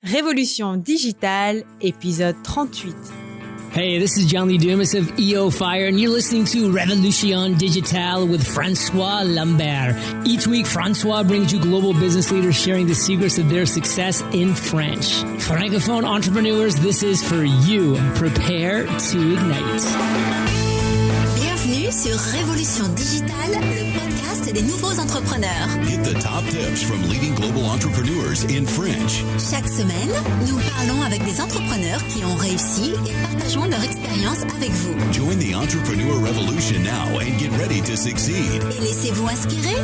Révolution digitale, épisode 38. Hey, this is John Lee Dumas of EO Fire, and you're listening to Révolution Digitale with François Lambert. Each week, François brings you global business leaders sharing the secrets of their success in French. Francophone entrepreneurs, this is for you. Prepare to ignite. Bienvenue sur Révolution Digitale, le podcast des nouveaux entrepreneurs. Get the top tips from leading global entrepreneurs in French. Chaque semaine, nous parlons avec des entrepreneurs qui ont réussi et partageons leur expérience avec vous. Join the entrepreneur revolution now and get ready to succeed. Et laissez-vous inspirer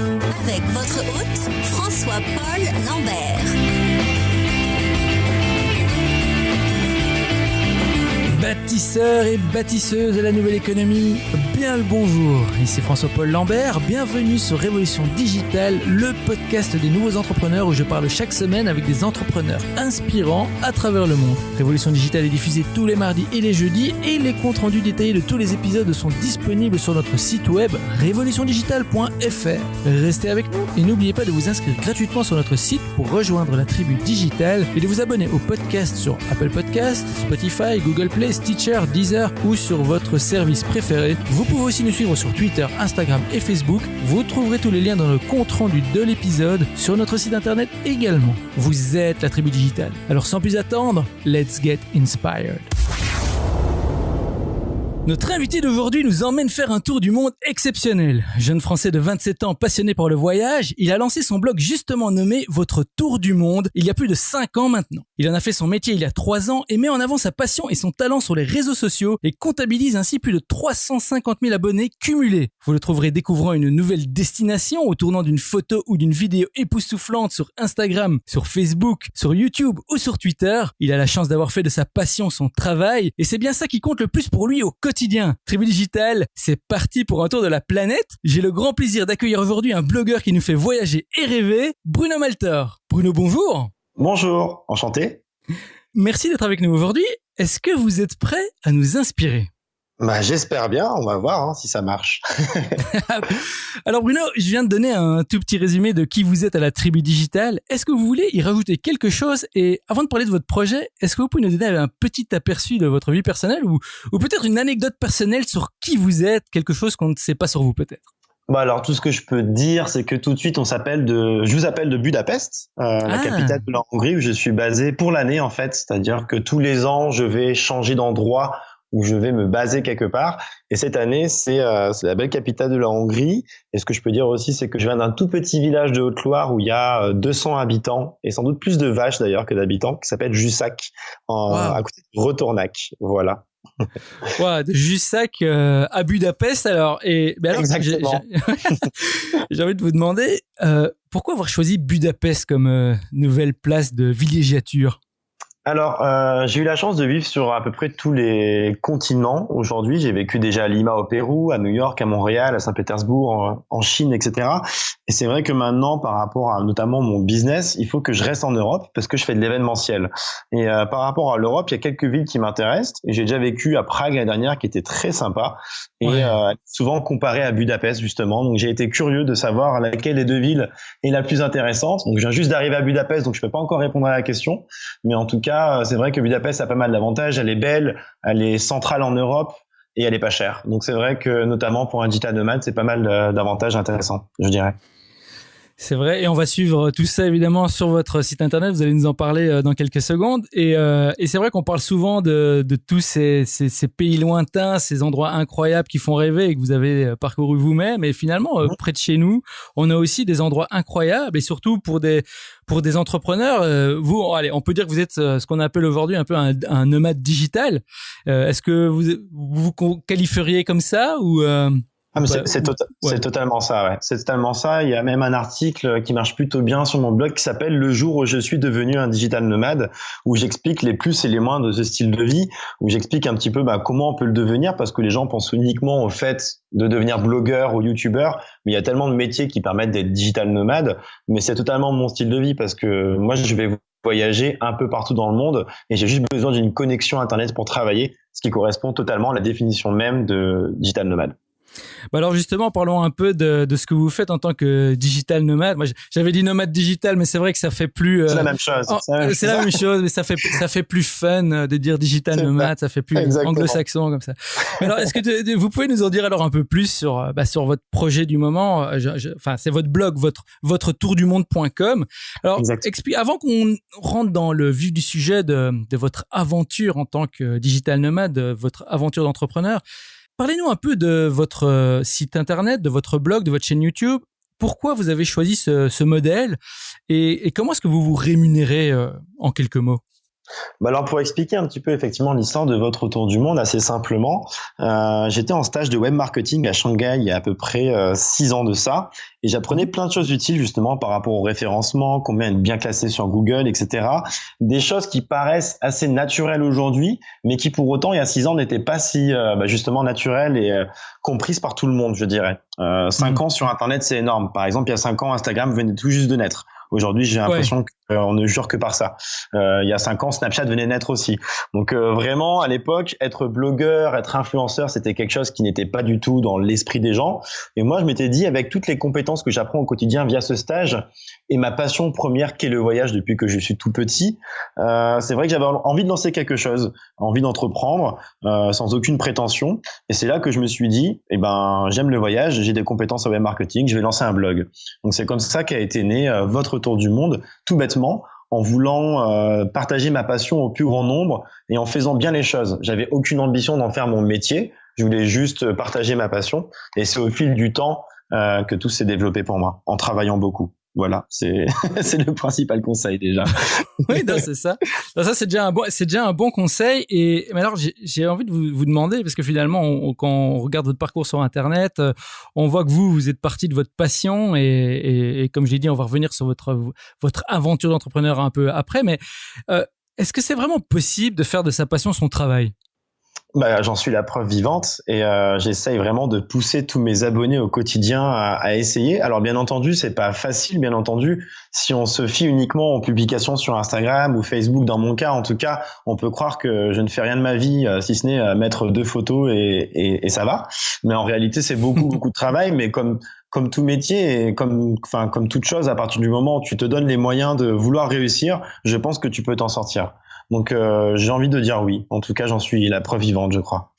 avec votre hôte, François-Paul Lambert. Bâtisseurs et bâtisseuses de la nouvelle économie, bien le bonjour. Ici François-Paul Lambert, bienvenue sur Révolution Digitale, le podcast des nouveaux entrepreneurs où je parle chaque semaine avec des entrepreneurs inspirants à travers le monde. Révolution Digitale est diffusée tous les mardis et les jeudis et les comptes rendus détaillés de tous les épisodes sont disponibles sur notre site web révolutiondigitale.fr. Restez avec nous et n'oubliez pas de vous inscrire gratuitement sur notre site pour rejoindre la tribu digitale et de vous abonner au podcast sur Apple Podcasts, Spotify, Google Play, Stitcher, Deezer ou sur votre service préféré. Vous pouvez aussi nous suivre sur Twitter, Instagram et Facebook. Vous trouverez tous les liens dans le compte rendu de l'épisode sur notre site internet également. Vous êtes la tribu digitale. Alors sans plus attendre, let's get inspired. Notre invité d'aujourd'hui nous emmène faire un tour du monde exceptionnel. Jeune Français de 27 ans passionné par le voyage, il a lancé son blog justement nommé Votre Tour du Monde il y a plus de 5 ans maintenant. Il en a fait son métier il y a 3 ans et met en avant sa passion et son talent sur les réseaux sociaux et comptabilise ainsi plus de 350 000 abonnés cumulés. Vous le trouverez découvrant une nouvelle destination au tournant d'une photo ou d'une vidéo époustouflante sur Instagram, sur Facebook, sur YouTube ou sur Twitter. Il a la chance d'avoir fait de sa passion son travail et c'est bien ça qui compte le plus pour lui au quotidien. Tribu Digitale, c'est parti pour un tour de la planète. J'ai le grand plaisir d'accueillir aujourd'hui un blogueur qui nous fait voyager et rêver, Bruno Maltor. Bruno, bonjour. Bonjour, enchanté. Merci d'être avec nous aujourd'hui. Est-ce que vous êtes prêt à nous inspirer ? J'espère bien, on va voir si ça marche. Alors Bruno, je viens de donner un tout petit résumé de qui vous êtes à la Tribu Digitale. Est-ce que vous voulez y rajouter quelque chose ? Et avant de parler de votre projet, est-ce que vous pouvez nous donner un petit aperçu de votre vie personnelle ou peut-être une anecdote personnelle sur qui vous êtes, quelque chose qu'on ne sait pas sur vous peut-être ? Alors tout ce que je peux dire, c'est que tout de suite je vous appelle de Budapest, la capitale de la Hongrie où je suis basé pour l'année en fait. C'est-à-dire que tous les ans, je vais changer d'endroit où je vais me baser quelque part. Et cette année, c'est la belle capitale de la Hongrie. Et ce que je peux dire aussi, c'est que je viens d'un tout petit village de Haute-Loire où il y a 200 habitants et sans doute plus de vaches d'ailleurs que d'habitants, qui s'appelle Jussac, à côté de Retournac. Voilà. De Jussac à Budapest alors. Exactement. J'ai envie de vous demander pourquoi avoir choisi Budapest comme nouvelle place de villégiature ? Alors, j'ai eu la chance de vivre sur à peu près tous les continents. Aujourd'hui, j'ai vécu déjà à Lima au Pérou, à New York, à Montréal, à Saint-Pétersbourg, en Chine, etc. Et c'est vrai que maintenant, par rapport à notamment mon business, il faut que je reste en Europe parce que je fais de l'événementiel. Et par rapport à l'Europe, il y a quelques villes qui m'intéressent. Et j'ai déjà vécu à Prague l'année dernière, qui était très sympa. Et souvent comparé à Budapest, justement. Donc, j'ai été curieux de savoir laquelle des deux villes est la plus intéressante. Donc, je viens juste d'arriver à Budapest, donc je peux pas encore répondre à la question. Mais en tout cas, c'est vrai que Budapest a pas mal d'avantages. Elle est belle, elle est centrale en Europe et elle est pas chère. Donc c'est vrai que notamment pour un digital nomade, c'est pas mal d'avantages intéressants, je dirais. C'est vrai, et on va suivre tout ça évidemment sur votre site internet, vous allez nous en parler dans quelques secondes. Et c'est vrai qu'on parle souvent de tous ces pays lointains, ces endroits incroyables qui font rêver et que vous avez parcouru vous-même. Et finalement, près de chez nous, on a aussi des endroits incroyables et surtout pour des entrepreneurs. Vous, on peut dire que vous êtes ce qu'on appelle aujourd'hui un peu un nomade digital. Est-ce que vous qualifieriez comme ça ou mais c'est totalement ça, ouais. C'est totalement ça. Il y a même un article qui marche plutôt bien sur mon blog qui s'appelle Le jour où je suis devenu un digital nomade, où j'explique les plus et les moins de ce style de vie, où j'explique un petit peu comment on peut le devenir, parce que les gens pensent uniquement au fait de devenir blogueur ou youtubeur, mais il y a tellement de métiers qui permettent d'être digital nomade, mais c'est totalement mon style de vie parce que moi je vais voyager un peu partout dans le monde et j'ai juste besoin d'une connexion internet pour travailler, ce qui correspond totalement à la définition même de digital nomade. Bah alors justement, parlons un peu de ce que vous faites en tant que digital nomade. Moi, j'avais dit nomade digital, mais c'est vrai que ça fait plus. C'est la même chose. C'est la même chose, mais ça fait plus fun de dire digital nomade. Ça fait plus anglo-saxon comme ça. Mais alors, est-ce que vous pouvez nous en dire alors un peu plus sur votre projet du moment? Enfin, c'est votre blog, votre tourdumonde.com. Alors, avant qu'on rentre dans le vif du sujet de votre aventure en tant que digital nomade, votre aventure d'entrepreneur. Parlez-nous un peu de votre site internet, de votre blog, de votre chaîne YouTube. Pourquoi vous avez choisi ce modèle et comment est-ce que vous vous rémunérez en quelques mots? Alors pour expliquer un petit peu effectivement l'histoire de votre tour du monde assez simplement, j'étais en stage de web marketing à Shanghai il y a à peu près 6 ans de ça et j'apprenais plein de choses utiles justement par rapport au référencement, combien être bien classé sur Google, etc. Des choses qui paraissent assez naturelles aujourd'hui, mais qui pour autant il y a 6 ans n'étaient pas si justement naturelles et comprises par tout le monde, je dirais. 5 ans sur Internet, c'est énorme. Par exemple, il y a 5 ans, Instagram venait tout juste de naître. Aujourd'hui, j'ai l'impression qu'on ne jure que par ça. Il y a 5 ans, Snapchat venait naître aussi. Donc vraiment, à l'époque, être blogueur, être influenceur, c'était quelque chose qui n'était pas du tout dans l'esprit des gens. Et moi, je m'étais dit, avec toutes les compétences que j'apprends au quotidien via ce stage et ma passion première qu'est le voyage depuis que je suis tout petit, c'est vrai que j'avais envie de lancer quelque chose, envie d'entreprendre sans aucune prétention. Et c'est là que je me suis dit, j'aime le voyage, j'ai des compétences en web marketing, je vais lancer un blog. Donc c'est comme ça qu'a été né votre tour du monde, tout bêtement, en voulant partager ma passion au plus grand nombre et en faisant bien les choses. J'avais aucune ambition d'en faire mon métier, je voulais juste partager ma passion et c'est au fil du temps que tout s'est développé pour moi, en travaillant beaucoup. Voilà, c'est le principal conseil déjà. Oui, non, c'est ça. Ça c'est déjà un bon conseil. Mais alors j'ai envie de vous demander parce que finalement quand on regarde votre parcours sur Internet, on voit que vous êtes parti de votre passion et comme je l'ai dit, on va revenir sur votre aventure d'entrepreneur un peu après. Mais est-ce que c'est vraiment possible de faire de sa passion son travail? J'en suis la preuve vivante et j'essaye vraiment de pousser tous mes abonnés au quotidien à essayer. Alors bien entendu, c'est pas facile, bien entendu. Si on se fie uniquement aux publications sur Instagram ou Facebook, dans mon cas en tout cas, on peut croire que je ne fais rien de ma vie si ce n'est mettre 2 photos et ça va. Mais en réalité, c'est beaucoup de travail. Mais comme tout métier et comme toute chose, à partir du moment où tu te donnes les moyens de vouloir réussir, je pense que tu peux t'en sortir. Donc j'ai envie de dire oui. En tout cas, j'en suis la preuve vivante, je crois.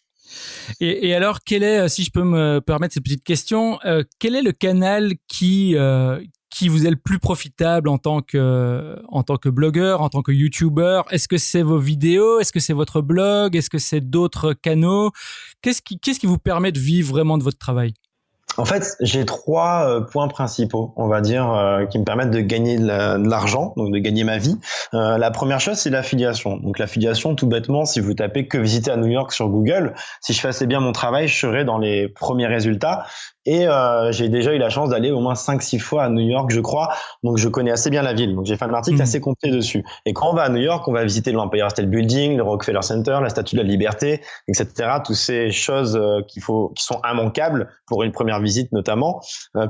Et alors, quel est, si je peux me permettre cette petite question, quel est le canal qui vous est le plus profitable en tant que blogueur, en tant que YouTuber? Est-ce que c'est vos vidéos? Est-ce que c'est votre blog? Est-ce que c'est d'autres canaux? Qu'est-ce qui vous permet de vivre vraiment de votre travail? En fait, j'ai 3 points principaux, on va dire, qui me permettent de gagner de l'argent, donc de gagner ma vie. La première chose, c'est l'affiliation. Donc l'affiliation, tout bêtement, si vous tapez que visiter à New York sur Google, si je faisais bien mon travail, je serais dans les premiers résultats. Et j'ai déjà eu la chance d'aller au moins 5-6 fois à New York, je crois. Donc je connais assez bien la ville. Donc j'ai fait un article assez complet dessus. Et quand on va à New York, on va visiter l'Empire State Building, le Rockefeller Center, la Statue de la Liberté, etc. Toutes ces choses qui sont immanquables pour une première visite notamment.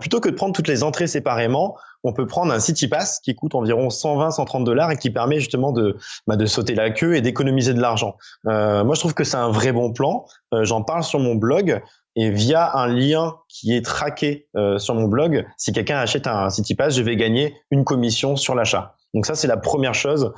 Plutôt que de prendre toutes les entrées séparément, on peut prendre un City Pass qui coûte environ $120-130 et qui permet justement de sauter la queue et d'économiser de l'argent. Moi, je trouve que c'est un vrai bon plan. J'en parle sur mon blog. Et via un lien qui est traqué sur mon blog, si quelqu'un achète un City Pass, je vais gagner une commission sur l'achat. Donc ça, c'est la première chose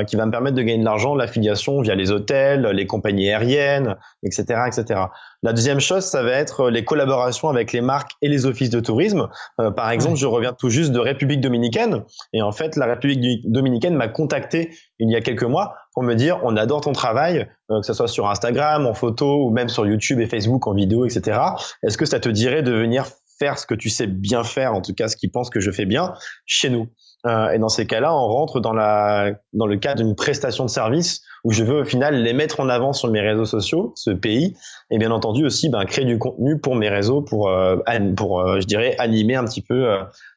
qui va me permettre de gagner de l'argent, l'affiliation via les hôtels, les compagnies aériennes, etc., etc. La deuxième chose, ça va être les collaborations avec les marques et les offices de tourisme. Par exemple, je reviens tout juste de République dominicaine et en fait, la République dominicaine m'a contacté il y a quelques mois pour me dire on adore ton travail, que ce soit sur Instagram, en photo ou même sur YouTube et Facebook en vidéo, etc. Est-ce que ça te dirait de venir faire ce que tu sais bien faire, en tout cas ce qu'ils pensent que je fais bien, chez nous? Et dans ces cas-là, on rentre dans le cadre d'une prestation de service où je veux au final les mettre en avant sur mes réseaux sociaux, ce pays, et bien entendu aussi créer du contenu pour mes réseaux pour je dirais animer un petit peu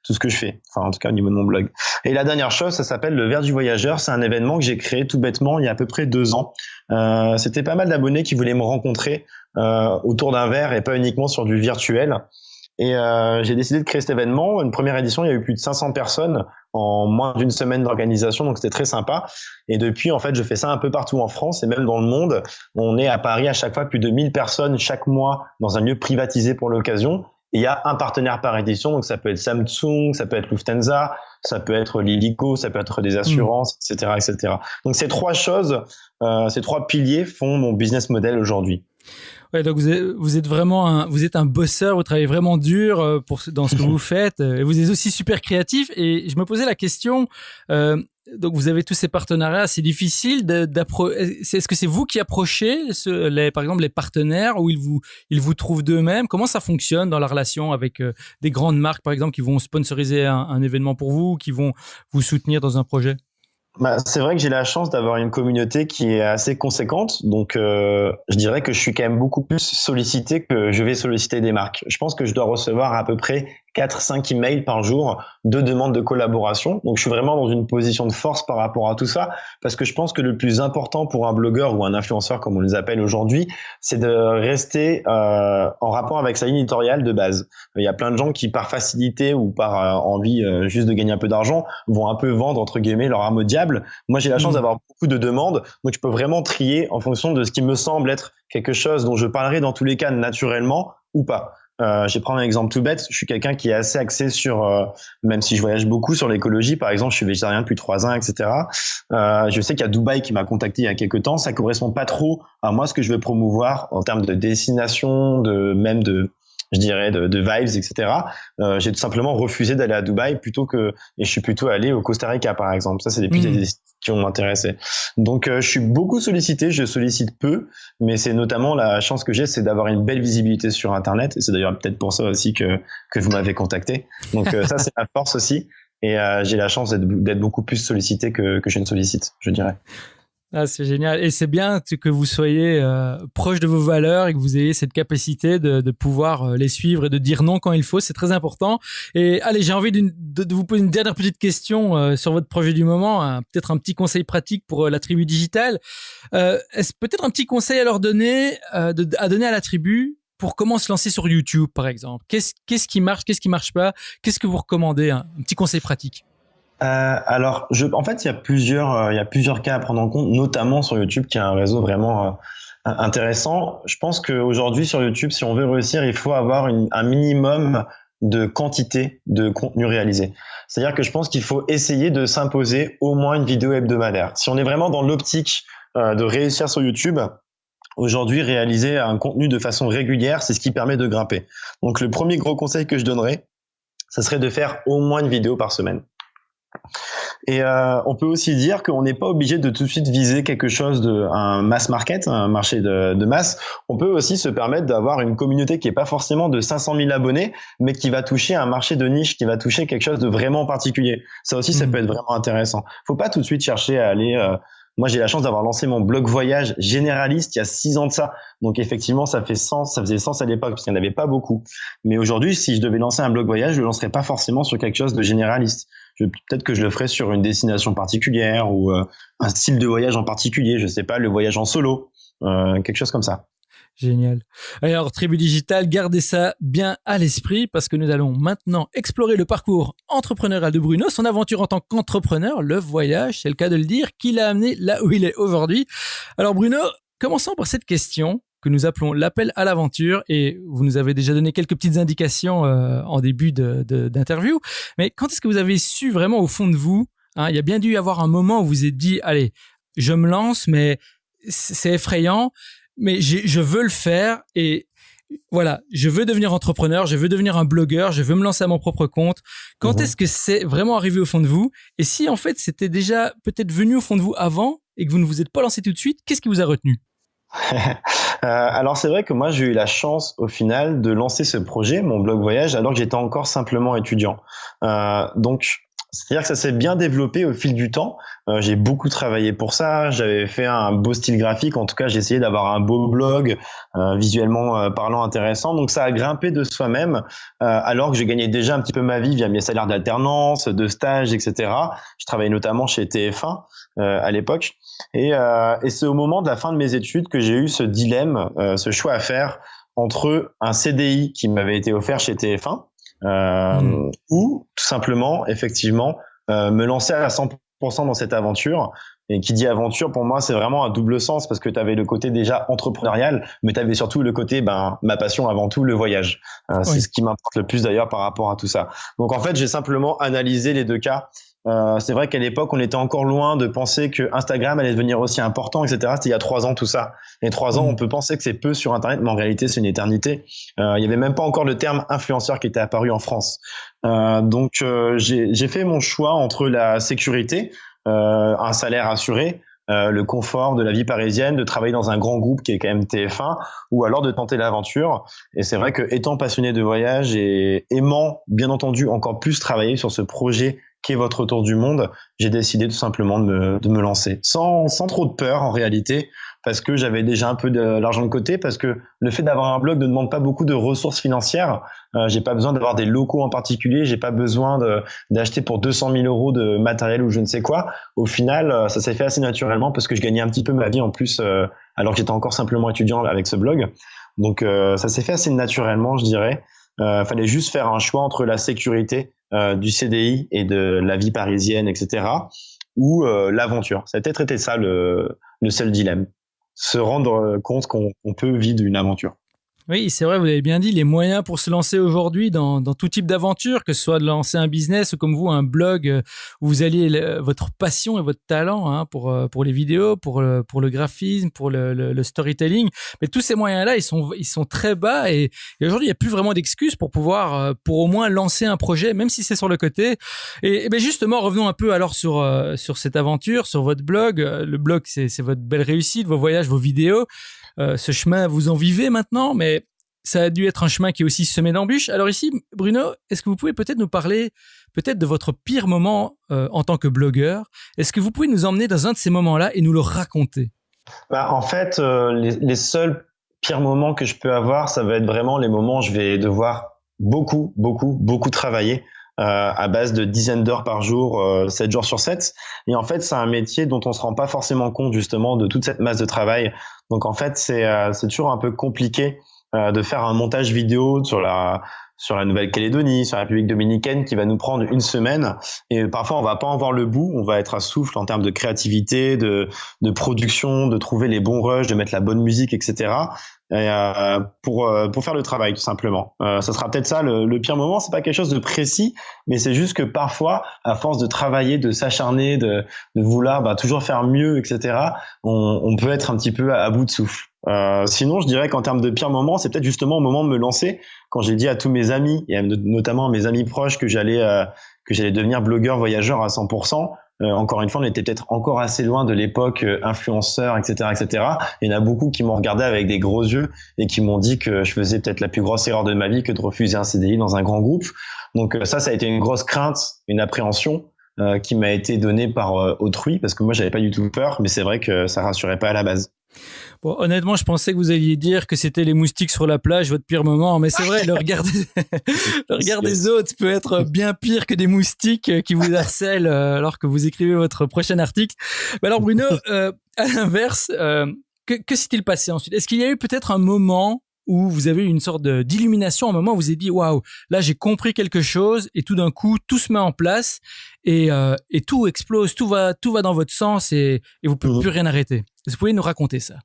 tout ce que je fais, enfin en tout cas au niveau de mon blog. Et la dernière chose, ça s'appelle le Verre du Voyageur. C'est un événement que j'ai créé tout bêtement il y a à peu près 2 ans. C'était pas mal d'abonnés qui voulaient me rencontrer autour d'un verre et pas uniquement sur du virtuel. Et j'ai décidé de créer cet événement. Une première édition, il y a eu plus de 500 personnes en moins d'une semaine d'organisation, donc c'était très sympa. Et depuis, en fait, je fais ça un peu partout en France et même dans le monde. On est à Paris à chaque fois plus de 1000 personnes chaque mois dans un lieu privatisé pour l'occasion. Et il y a un partenaire par édition, donc ça peut être Samsung, ça peut être Lufthansa, ça peut être l'Illico, ça peut être des assurances, etc., etc. Donc ces trois choses, ces trois piliers font mon business model aujourd'hui. Ouais, donc vous êtes vraiment vous êtes un bosseur, vous travaillez vraiment dur dans ce que vous faites. Et vous êtes aussi super créatif. Et je me posais la question. Donc vous avez tous ces partenariats, c'est difficile est-ce que c'est vous qui approchez par exemple les partenaires ou ils vous trouvent d'eux-mêmes? Comment ça fonctionne dans la relation avec des grandes marques par exemple qui vont sponsoriser un événement pour vous, qui vont vous soutenir dans un projet? C'est vrai que j'ai la chance d'avoir une communauté qui est assez conséquente, donc je dirais que je suis quand même beaucoup plus sollicité que je vais solliciter des marques. Je pense que je dois recevoir à peu près 4-5 emails par jour de demandes de collaboration. Donc je suis vraiment dans une position de force par rapport à tout ça, parce que je pense que le plus important pour un blogueur ou un influenceur comme on les appelle aujourd'hui, c'est de rester en rapport avec sa ligne éditoriale de base. Il y a plein de gens qui par facilité ou par envie juste de gagner un peu d'argent vont un peu vendre entre guillemets leur âme au diable. Moi j'ai la chance d'avoir beaucoup de demandes, donc je peux vraiment trier en fonction de ce qui me semble être quelque chose dont je parlerai dans tous les cas naturellement ou pas. Je vais prendre un exemple tout bête. Je suis quelqu'un qui est assez axé sur, même si je voyage beaucoup, sur l'écologie. Par exemple, je suis végétarien depuis 3 ans, etc. Je sais qu'il y a Dubaï qui m'a contacté il y a quelques temps. Ça correspond pas trop à moi ce que je veux promouvoir en termes de destination, de vibes, etc. J'ai tout simplement refusé d'aller à Dubaï et je suis plutôt allé au Costa Rica, par exemple. Ça, c'est des destinations qui m'ont intéressé. Donc, je suis beaucoup sollicité, je sollicite peu, mais c'est notamment la chance que j'ai, c'est d'avoir une belle visibilité sur Internet. Et c'est d'ailleurs peut-être pour ça aussi que vous m'avez contacté. Donc, ça, c'est ma force aussi. Et j'ai la chance d'être beaucoup plus sollicité que je ne sollicite, je dirais. Ah, c'est génial. Et c'est bien que vous soyez proche de vos valeurs et que vous ayez cette capacité de pouvoir les suivre et de dire non quand il faut. C'est très important. Et allez, j'ai envie de vous poser une dernière petite question sur votre projet du moment. Peut-être un petit conseil pratique pour la tribu digitale. Est-ce peut-être un petit conseil à leur donner, à donner à la tribu pour comment se lancer sur YouTube, par exemple? Qu'est-ce qui marche, qu'est-ce qui marche pas? Qu'est-ce que vous recommandez? Un petit conseil pratique. Alors, en fait, il y a plusieurs cas à prendre en compte, notamment sur YouTube, qui est un réseau vraiment intéressant. Je pense qu'aujourd'hui, sur YouTube, si on veut réussir, il faut avoir un minimum de quantité de contenu réalisé. C'est-à-dire que je pense qu'il faut essayer de s'imposer au moins une vidéo hebdomadaire. Si on est vraiment dans l'optique de réussir sur YouTube, aujourd'hui, réaliser un contenu de façon régulière, c'est ce qui permet de grimper. Donc, le premier gros conseil que je donnerais, ça serait de faire au moins une vidéo par semaine. Et on peut aussi dire qu'on n'est pas obligé de tout de suite viser quelque chose un mass market, un marché de masse. On peut aussi se permettre d'avoir une communauté qui est pas forcément de 500 000 abonnés, mais qui va toucher un marché de niche, qui va toucher quelque chose de vraiment particulier. Ça aussi, ça peut être vraiment intéressant. Faut pas tout de suite chercher à aller... Moi, j'ai la chance d'avoir lancé mon blog voyage généraliste il y a 6 ans de ça. Donc, effectivement, ça faisait sens à l'époque parce qu'il n'y en avait pas beaucoup. Mais aujourd'hui, si je devais lancer un blog voyage, je le lancerais pas forcément sur quelque chose de généraliste. Peut-être que je le ferais sur une destination particulière ou un style de voyage en particulier. Je sais pas, le voyage en solo, quelque chose comme ça. Génial. Alors, Tribu Digital, gardez ça bien à l'esprit parce que nous allons maintenant explorer le parcours entrepreneurial de Bruno, son aventure en tant qu'entrepreneur, le voyage, c'est le cas de le dire, qui l'a amené là où il est aujourd'hui. Alors Bruno, commençons par cette question que nous appelons l'appel à l'aventure et vous nous avez déjà donné quelques petites indications en début d'interview. Mais quand est-ce que vous avez su vraiment au fond de vous, il y a bien dû y avoir un moment où vous vous êtes dit, allez, je me lance, mais c'est effrayant. Mais je veux le faire et voilà, je veux devenir entrepreneur, je veux devenir un blogueur, je veux me lancer à mon propre compte. Quand est-ce que c'est vraiment arrivé au fond de vous? Et si en fait c'était déjà peut-être venu au fond de vous avant et que vous ne vous êtes pas lancé tout de suite, qu'est-ce qui vous a retenu? Alors c'est vrai que moi j'ai eu la chance au final de lancer ce projet, mon blog voyage, alors que j'étais encore simplement étudiant. Donc c'est-à-dire que ça s'est bien développé au fil du temps. J'ai beaucoup travaillé pour ça. J'avais fait un beau style graphique. En tout cas, j'ai essayé d'avoir un beau blog, visuellement parlant intéressant. Donc, ça a grimpé de soi-même, alors que je gagnais déjà un petit peu ma vie via mes salaires d'alternance, de stage, etc. Je travaillais notamment chez TF1 à l'époque. Et c'est au moment de la fin de mes études que j'ai eu ce dilemme, ce choix à faire entre un CDI qui m'avait été offert chez TF1, ou tout simplement effectivement me lancer à 100% dans cette aventure. Et qui dit aventure, pour moi, c'est vraiment un double sens parce que tu avais le côté déjà entrepreneurial, mais tu avais surtout le côté, ma passion avant tout, le voyage. C'est ce qui m'importe le plus d'ailleurs par rapport à tout ça. Donc en fait, j'ai simplement analysé les deux cas. C'est vrai qu'à l'époque, on était encore loin de penser que Instagram allait devenir aussi important, etc. C'était il y a 3 ans tout ça. Et 3 ans, on peut penser que c'est peu sur Internet, mais en réalité, c'est une éternité. Il y avait même pas encore le terme influenceur qui était apparu en France. Donc j'ai fait mon choix entre la sécurité, un salaire assuré, le confort de la vie parisienne, de travailler dans un grand groupe qui est quand même TF1, ou alors de tenter l'aventure. Et c'est vrai que étant passionné de voyage et aimant, bien entendu, encore plus travailler sur ce projet qui est votre tour du monde, j'ai décidé tout simplement de me lancer. Sans trop de peur en réalité, parce que j'avais déjà un peu l'argent de côté, parce que le fait d'avoir un blog ne demande pas beaucoup de ressources financières. J'ai pas besoin d'avoir des locaux en particulier, j'ai pas besoin d'acheter pour 200 000 euros de matériel ou je ne sais quoi. Au final, ça s'est fait assez naturellement parce que je gagnais un petit peu ma vie en plus, alors que j'étais encore simplement étudiant avec ce blog. Donc ça s'est fait assez naturellement, je dirais. Fallait juste faire un choix entre la sécurité du CDI et de la vie parisienne, etc. ou l'aventure. Ça a peut-être été ça le seul dilemme. Se rendre compte qu'on peut vivre d'une aventure. Oui, c'est vrai, vous avez bien dit, les moyens pour se lancer aujourd'hui dans tout type d'aventure, que ce soit de lancer un business ou comme vous, un blog où vous alliez votre passion et votre talent pour les vidéos, pour le graphisme, pour le storytelling. Mais tous ces moyens-là, ils sont très bas et aujourd'hui, il n'y a plus vraiment d'excuses pour pouvoir, pour au moins lancer un projet, même si c'est sur le côté. Et ben justement, revenons un peu alors sur cette aventure, sur votre blog. Le blog, c'est votre belle réussite, vos voyages, vos vidéos. Ce chemin, vous en vivez maintenant, mais ça a dû être un chemin qui est aussi semé d'embûches. Alors ici, Bruno, est-ce que vous pouvez peut-être nous parler peut-être de votre pire moment en tant que blogueur ? Est-ce que vous pouvez nous emmener dans un de ces moments-là et nous le raconter ? En fait, les seuls pires moments que je peux avoir, ça va être vraiment les moments où je vais devoir beaucoup travailler. À base de dizaines d'heures par jour, 7 jours sur 7. Et en fait, c'est un métier dont on se rend pas forcément compte justement de toute cette masse de travail. Donc en fait, c'est toujours un peu compliqué de faire un montage vidéo sur la Nouvelle-Calédonie, sur la République dominicaine qui va nous prendre 1 semaine. Et parfois, on va pas en voir le bout. On va être à souffle en termes de créativité, de production, de trouver les bons rushs, de mettre la bonne musique, etc. Et pour faire le travail tout simplement. Ça sera peut-être ça le pire moment. C'est pas quelque chose de précis, mais c'est juste que parfois, à force de travailler, de s'acharner, de vouloir toujours faire mieux, etc. On peut être un petit peu à bout de souffle. Sinon, je dirais qu'en termes de pire moment, c'est peut-être justement au moment de me lancer, quand j'ai dit à tous mes amis et notamment à mes amis proches que j'allais devenir blogueur voyageur à 100%. Encore une fois, on était peut-être encore assez loin de l'époque influenceur, etc., etc. Il y en a beaucoup qui m'ont regardé avec des gros yeux et qui m'ont dit que je faisais peut-être la plus grosse erreur de ma vie que de refuser un CDI dans un grand groupe. Donc ça a été une grosse crainte, une appréhension qui m'a été donnée par autrui parce que moi, j'avais pas du tout peur, mais c'est vrai que ça rassurait pas à la base. Bon, honnêtement, je pensais que vous alliez dire que c'était les moustiques sur la plage, votre pire moment. Mais c'est vrai, le regard des autres peut être bien pire que des moustiques qui vous harcèlent alors que vous écrivez votre prochain article. Mais alors, Bruno, à l'inverse, que s'est-il passé ensuite ? Est-ce qu'il y a eu peut-être un moment où vous avez eu une sorte d'illumination, un moment où vous vous êtes dit, waouh, là, j'ai compris quelque chose et tout d'un coup, tout se met en place et tout explose, tout va dans votre sens et vous ne pouvez plus rien arrêter. Est-ce que vous pouvez nous raconter ça ?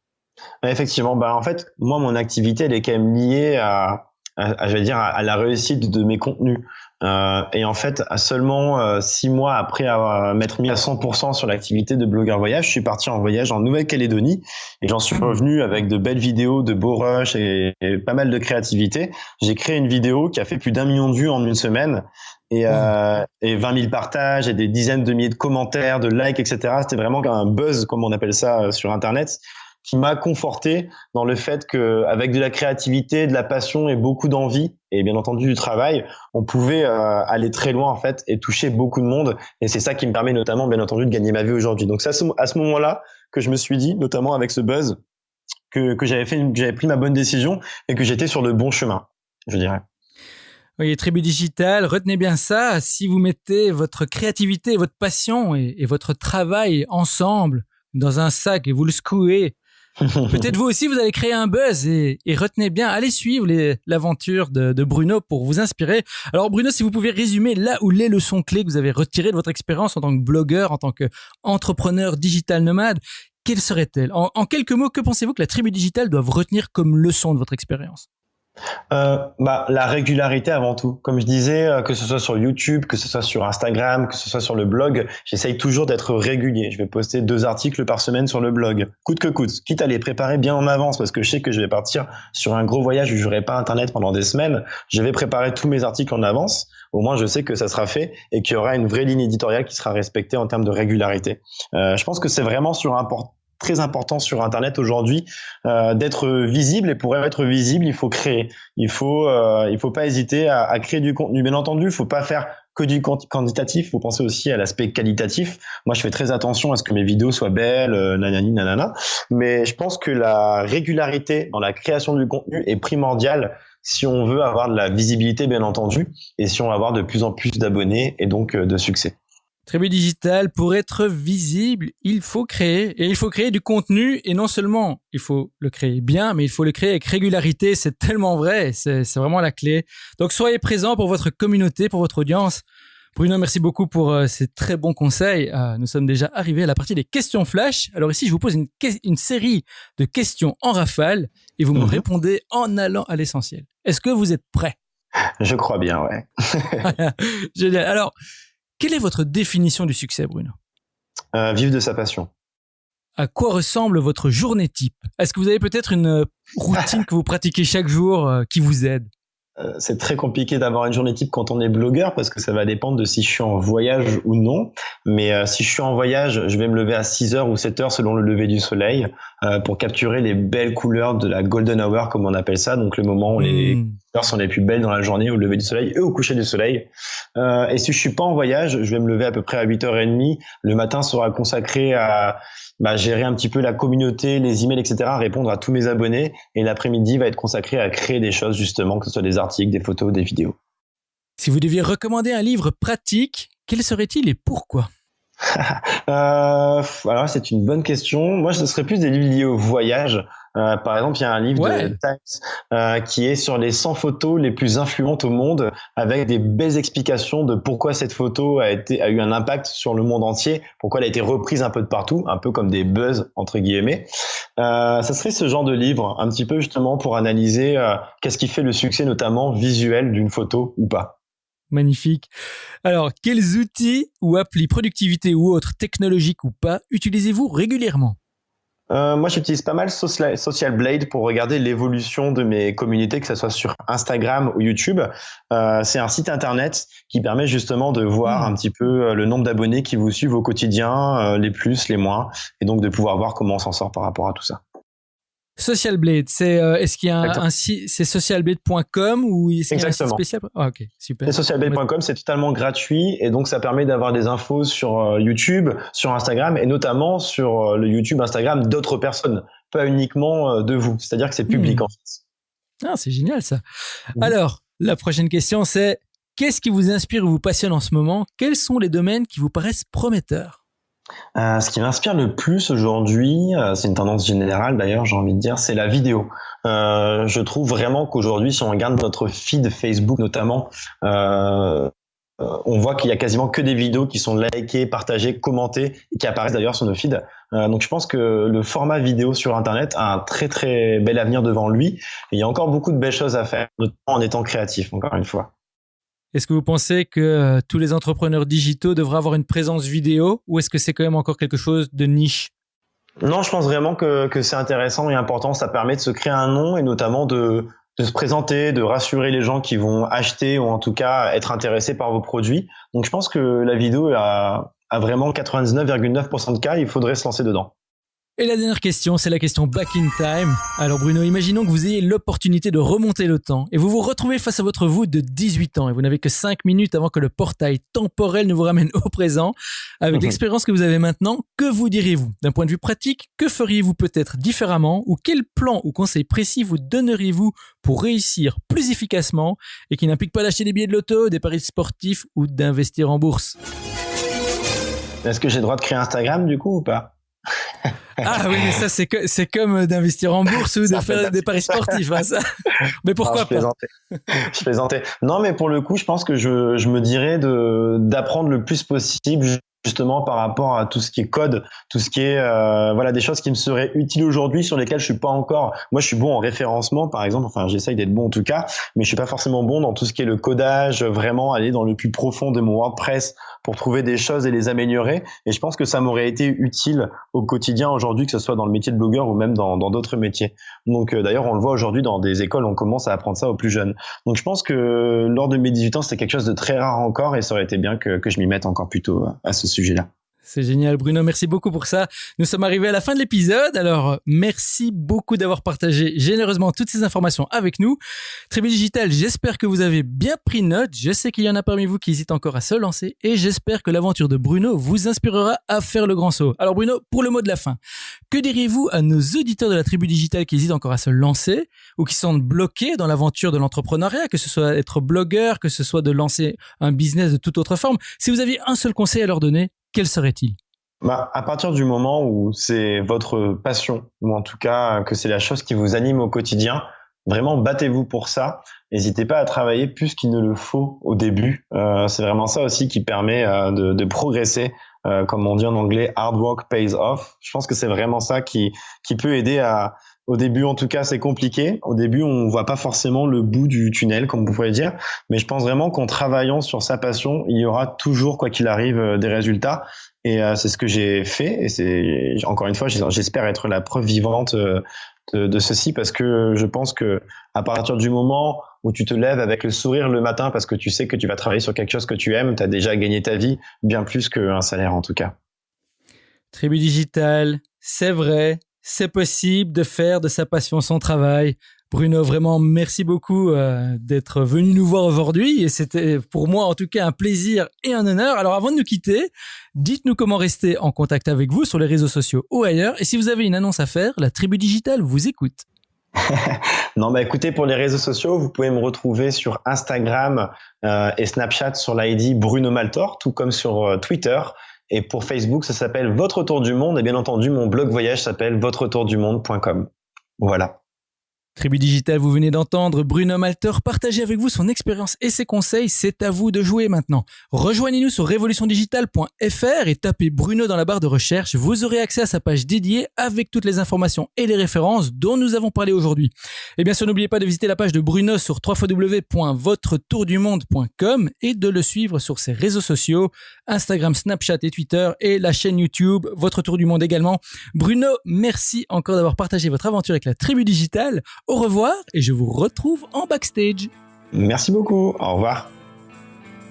Effectivement, en fait, moi, mon activité, elle est quand même liée à la réussite de mes contenus. Et en fait, à seulement 6 mois après m'être mis à 100% sur l'activité de blogueur voyage, je suis parti en voyage en Nouvelle-Calédonie et j'en suis revenu avec de belles vidéos, de beaux rushs et pas mal de créativité. J'ai créé une vidéo qui a fait plus d'1 million de vues en 1 semaine et 20 000 partages et des dizaines de milliers de commentaires, de likes, etc. C'était vraiment un buzz, comme on appelle ça sur Internet, qui m'a conforté dans le fait que avec de la créativité, de la passion et beaucoup d'envie et bien entendu du travail, on pouvait aller très loin en fait et toucher beaucoup de monde et c'est ça qui me permet notamment bien entendu de gagner ma vie aujourd'hui. Donc c'est à ce moment-là que je me suis dit, notamment avec ce buzz, que j'avais pris ma bonne décision et que j'étais sur le bon chemin, je dirais. Oui, Tribu Digital, retenez bien ça, si vous mettez votre créativité, votre passion et votre travail ensemble dans un sac et vous le secouez Peut-être vous aussi, vous allez créer un buzz et retenez bien, allez suivre l'aventure de Bruno pour vous inspirer. Alors Bruno, si vous pouvez résumer là où les leçons clés que vous avez retirées de votre expérience en tant que blogueur, en tant qu'entrepreneur digital nomade, quelles seraient-elles ? En quelques mots, que pensez-vous que la tribu digitale doive retenir comme leçon de votre expérience ? La régularité avant tout. Comme je disais, que ce soit sur YouTube, que ce soit sur Instagram, que ce soit sur le blog, j'essaye toujours d'être régulier. Je vais poster 2 articles par semaine sur le blog, coûte que coûte, quitte à les préparer bien en avance, parce que je sais que je vais partir sur un gros voyage où je n'aurai pas internet pendant des semaines. Je vais préparer tous mes articles en avance. Au moins, je sais que ça sera fait et qu'il y aura une vraie ligne éditoriale qui sera respectée en termes de régularité. Je pense que c'est vraiment très important sur Internet aujourd'hui d'être visible, et pour être visible, il faut créer. Il faut pas hésiter à créer du contenu. Bien entendu, il faut pas faire que du quantitatif, il faut penser aussi à l'aspect qualitatif. Moi, je fais très attention à ce que mes vidéos soient belles, nanani, nanana. Mais je pense que la régularité dans la création du contenu est primordiale si on veut avoir de la visibilité, bien entendu, et si on veut avoir de plus en plus d'abonnés et donc de succès. Tribu digitale, pour être visible, il faut créer. Et il faut créer du contenu. Et non seulement il faut le créer bien, mais il faut le créer avec régularité. C'est tellement vrai. C'est vraiment la clé. Donc, soyez présents pour votre communauté, pour votre audience. Bruno, merci beaucoup pour ces très bons conseils. Nous sommes déjà arrivés à la partie des questions flash. Alors ici, je vous pose une série de questions en rafale et vous me répondez en allant à l'essentiel. Est-ce que vous êtes prêts ? Je crois bien, ouais. Génial. Alors, quelle est votre définition du succès, Bruno ? Vivre de sa passion. À quoi ressemble votre journée type ? Est-ce que vous avez peut-être une routine que vous pratiquez chaque jour qui vous aide ? C'est très compliqué d'avoir une journée type quand on est blogueur parce que ça va dépendre de si je suis en voyage ou non. Mais si je suis en voyage, je vais me lever à 6h ou 7h selon le lever du soleil pour capturer les belles couleurs de la golden hour, comme on appelle ça. Donc le moment où les couleurs sont les plus belles dans la journée, au lever du soleil et au coucher du soleil. Et si je suis pas en voyage, je vais me lever à peu près à 8h30. Le matin sera consacré à gérer un petit peu la communauté, les emails, etc., répondre à tous mes abonnés. Et l'après-midi va être consacré à créer des choses, justement, que ce soit des articles, des photos, des vidéos. Si vous deviez recommander un livre pratique, quel serait-il et pourquoi ? Alors, c'est une bonne question. Moi, ce serait plus des livres liés au voyage. Par exemple, il y a un livre de Times qui est sur les 100 photos les plus influentes au monde, avec des belles explications de pourquoi cette photo a eu un impact sur le monde entier, pourquoi elle a été reprise un peu de partout, un peu comme des buzz entre guillemets. Ça serait ce genre de livre, un petit peu justement pour analyser qu'est-ce qui fait le succès, notamment visuel, d'une photo ou pas. Magnifique. Alors, quels outils ou applis productivité ou autres, technologiques ou pas, utilisez-vous régulièrement ? Moi, j'utilise pas mal Social Blade pour regarder l'évolution de mes communautés, que ce soit sur Instagram ou YouTube. C'est un site internet qui permet justement de voir un petit peu le nombre d'abonnés qui vous suivent au quotidien, les plus, les moins, et donc de pouvoir voir comment on s'en sort par rapport à tout ça. Social Blade, est-ce qu'il y a un site, c'est socialblade.com ou est-ce qu'il y a un site spécial ? Ok, super. Et socialblade.com, c'est totalement gratuit et donc ça permet d'avoir des infos sur YouTube, sur Instagram et notamment sur le YouTube, Instagram d'autres personnes, pas uniquement de vous. C'est-à-dire que c'est public en fait. Ah, c'est génial ça. Alors, la prochaine question, c'est qu'est-ce qui vous inspire ou vous passionne en ce moment ? Quels sont les domaines qui vous paraissent prometteurs ? Ce qui m'inspire le plus aujourd'hui, c'est une tendance générale d'ailleurs, j'ai envie de dire, c'est la vidéo. Je trouve vraiment qu'aujourd'hui, si on regarde notre feed Facebook notamment, on voit qu'il y a quasiment que des vidéos qui sont likées, partagées, commentées et qui apparaissent d'ailleurs sur nos feeds. Donc je pense que le format vidéo sur Internet a un très très bel avenir devant lui. Et il y a encore beaucoup de belles choses à faire, notamment en étant créatif, encore une fois. Est-ce que vous pensez que tous les entrepreneurs digitaux devraient avoir une présence vidéo ou est-ce que c'est quand même encore quelque chose de niche ? Non, je pense vraiment que c'est intéressant et important. Ça permet de se créer un nom et notamment de se présenter, de rassurer les gens qui vont acheter ou en tout cas être intéressés par vos produits. Donc je pense que la vidéo a vraiment 99,9% de cas, il faudrait se lancer dedans. Et la dernière question, c'est la question back in time. Alors Bruno, imaginons que vous ayez l'opportunité de remonter le temps et vous vous retrouvez face à votre vous de 18 ans et vous n'avez que 5 minutes avant que le portail temporel ne vous ramène au présent. Avec l'expérience que vous avez maintenant, que vous diriez-vous ? D'un point de vue pratique, que feriez-vous peut-être différemment ou quel plan ou conseil précis vous donneriez-vous pour réussir plus efficacement et qui n'implique pas d'acheter des billets de loto, des paris sportifs ou d'investir en bourse ? Est-ce que j'ai le droit de créer Instagram du coup ou pas ? Ah oui, mais ça, c'est comme d'investir en bourse ou de faire des paris sportifs, hein, ça. Mais pourquoi pas? Je plaisantais. Non, mais pour le coup, je pense que je me dirais d'apprendre le plus possible, justement par rapport à tout ce qui est code, tout ce qui est des choses qui me seraient utiles aujourd'hui, sur lesquelles je suis pas encore. Moi, je suis bon en référencement, par exemple. Enfin, j'essaye d'être bon en tout cas, mais je suis pas forcément bon dans tout ce qui est le codage, vraiment aller dans le plus profond de mon WordPress pour trouver des choses et les améliorer. Et je pense que ça m'aurait été utile au quotidien aujourd'hui, que ce soit dans le métier de blogueur ou même dans d'autres métiers. Donc d'ailleurs, on le voit aujourd'hui dans des écoles, on commence à apprendre ça aux plus jeunes. Donc je pense que lors de mes 18 ans, c'était quelque chose de très rare encore, et ça aurait été bien que je m'y mette encore plus tôt à ce sujet-là. C'est génial, Bruno. Merci beaucoup pour ça. Nous sommes arrivés à la fin de l'épisode. Alors, merci beaucoup d'avoir partagé généreusement toutes ces informations avec nous. Tribu Digital, j'espère que vous avez bien pris note. Je sais qu'il y en a parmi vous qui hésitent encore à se lancer, et j'espère que l'aventure de Bruno vous inspirera à faire le grand saut. Alors, Bruno, pour le mot de la fin, que diriez-vous à nos auditeurs de la Tribu Digital qui hésitent encore à se lancer ou qui sont bloqués dans l'aventure de l'entrepreneuriat, que ce soit être blogueur, que ce soit de lancer un business de toute autre forme? Si vous aviez un seul conseil à leur donner, quel serait-il? À partir du moment où c'est votre passion, ou en tout cas que c'est la chose qui vous anime au quotidien, vraiment battez-vous pour ça. N'hésitez pas à travailler plus qu'il ne le faut au début. C'est vraiment ça aussi qui permet de progresser. Comme on dit en anglais, hard work pays off. Je pense que c'est vraiment ça qui peut aider à... Au début, en tout cas, c'est compliqué. Au début, on voit pas forcément le bout du tunnel, comme vous pouvez dire. Mais je pense vraiment qu'en travaillant sur sa passion, il y aura toujours, quoi qu'il arrive, des résultats. Et c'est ce que j'ai fait. Et c'est, encore une fois, j'espère être la preuve vivante de ceci, parce que je pense que à partir du moment où tu te lèves avec le sourire le matin parce que tu sais que tu vas travailler sur quelque chose que tu aimes, tu as déjà gagné ta vie, bien plus qu'un salaire en tout cas. Tribu Digital, c'est vrai. C'est possible de faire de sa passion son travail. Bruno, vraiment, merci beaucoup d'être venu nous voir aujourd'hui. Et c'était pour moi, en tout cas, un plaisir et un honneur. Alors, avant de nous quitter, dites-nous comment rester en contact avec vous sur les réseaux sociaux ou ailleurs. Et si vous avez une annonce à faire, la Tribu Digital vous écoute. Non, écoutez, pour les réseaux sociaux, vous pouvez me retrouver sur Instagram et Snapchat sur l'ID Bruno Maltor, tout comme sur Twitter. Et pour Facebook, ça s'appelle Votre Tour du Monde. Et bien entendu, mon blog voyage s'appelle votretourdumonde.com. Voilà. Tribu Digital, vous venez d'entendre Bruno Maltor partager avec vous son expérience et ses conseils. C'est à vous de jouer maintenant. Rejoignez-nous sur revolutiondigital.fr et tapez Bruno dans la barre de recherche. Vous aurez accès à sa page dédiée avec toutes les informations et les références dont nous avons parlé aujourd'hui. Et bien sûr, n'oubliez pas de visiter la page de Bruno sur www.votretourdumonde.com et de le suivre sur ses réseaux sociaux, Instagram, Snapchat et Twitter, et la chaîne YouTube Votre Tour du Monde également. Bruno, merci encore d'avoir partagé votre aventure avec la Tribu Digital. Au revoir et je vous retrouve en backstage. Merci beaucoup. Au revoir.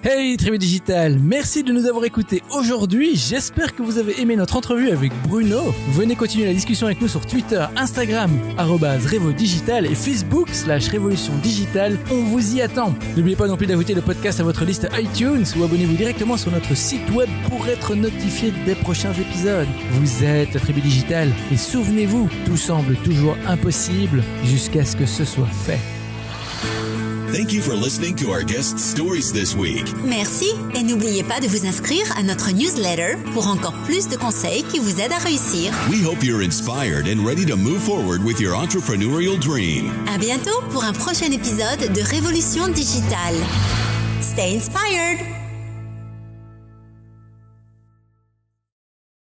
Hey Tribu Digital, merci de nous avoir écoutés aujourd'hui. J'espère que vous avez aimé notre entrevue avec Bruno. Venez continuer la discussion avec nous sur Twitter, Instagram, @RevoDigital et Facebook /Révolution Digitale. On vous y attend. N'oubliez pas non plus d'ajouter le podcast à votre liste iTunes ou abonnez-vous directement sur notre site web pour être notifié des prochains épisodes. Vous êtes la Tribu Digital et souvenez-vous, tout semble toujours impossible jusqu'à ce que ce soit fait. Thank you for listening to our guest stories this week. Merci et n'oubliez pas de vous inscrire à notre newsletter pour encore plus de conseils qui vous aident à réussir. We hope you're inspired and ready to move forward with your entrepreneurial dream. À bientôt pour un prochain épisode de Révolution Digitale. Stay inspired!